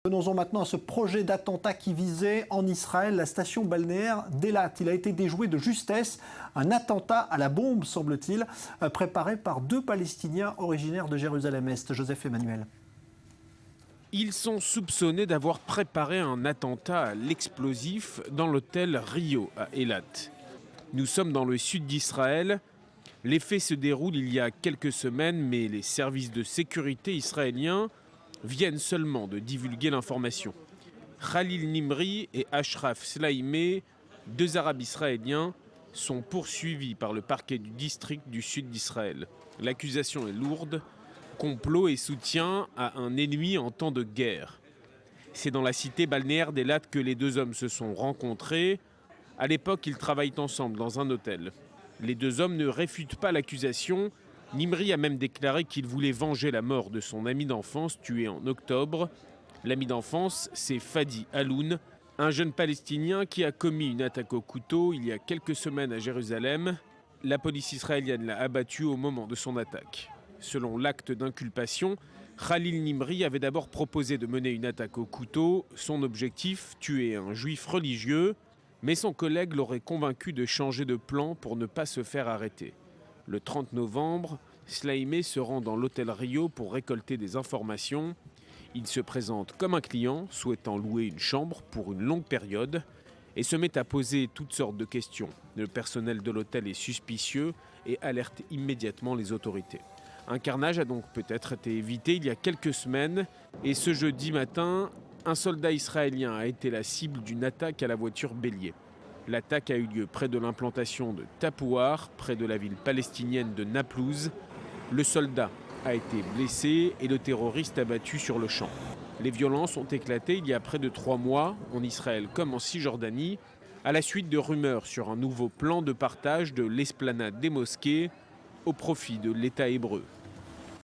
Venons-en maintenant à ce projet d'attentat qui visait en Israël la station balnéaire d'Elat. Il a été déjoué de justesse. Un attentat à la bombe, semble-t-il, préparé par deux Palestiniens originaires de Jérusalem-Est. Joseph Emmanuel. Ils sont soupçonnés d'avoir préparé un attentat à l'explosif dans l'hôtel Rio à Elat. Nous sommes dans le sud d'Israël. Les faits se déroulent il y a quelques semaines, mais les services de sécurité israéliens viennent seulement de divulguer l'information. Khalil Nimri et Ashraf Slaimeh, deux Arabes israéliens, sont poursuivis par le parquet du district du sud d'Israël. L'accusation est lourde, complot et soutien à un ennemi en temps de guerre. C'est dans la cité balnéaire d'Elat que les deux hommes se sont rencontrés. À l'époque, ils travaillent ensemble dans un hôtel. Les deux hommes ne réfutent pas l'accusation. Nimri a même déclaré qu'il voulait venger la mort de son ami d'enfance tué en octobre. L'ami d'enfance, c'est Fadi Aloun, un jeune Palestinien qui a commis une attaque au couteau il y a quelques semaines à Jérusalem. La police israélienne l'a abattu au moment de son attaque. Selon l'acte d'inculpation, Khalil Nimri avait d'abord proposé de mener une attaque au couteau. Son objectif, tuer un juif religieux, mais son collègue l'aurait convaincu de changer de plan pour ne pas se faire arrêter. Le 30 novembre, Slaimeh se rend dans l'hôtel Rio pour récolter des informations. Il se présente comme un client souhaitant louer une chambre pour une longue période et se met à poser toutes sortes de questions. Le personnel de l'hôtel est suspicieux et alerte immédiatement les autorités. Un carnage a donc peut-être été évité il y a quelques semaines et ce jeudi matin, un soldat israélien a été la cible d'une attaque à la voiture bélier. L'attaque a eu lieu près de l'implantation de Tapouar, près de la ville palestinienne de Naplouse. Le soldat a été blessé et le terroriste abattu sur le champ. Les violences ont éclaté il y a près de 3 mois, en Israël comme en Cisjordanie, à la suite de rumeurs sur un nouveau plan de partage de l'esplanade des mosquées au profit de l'État hébreu.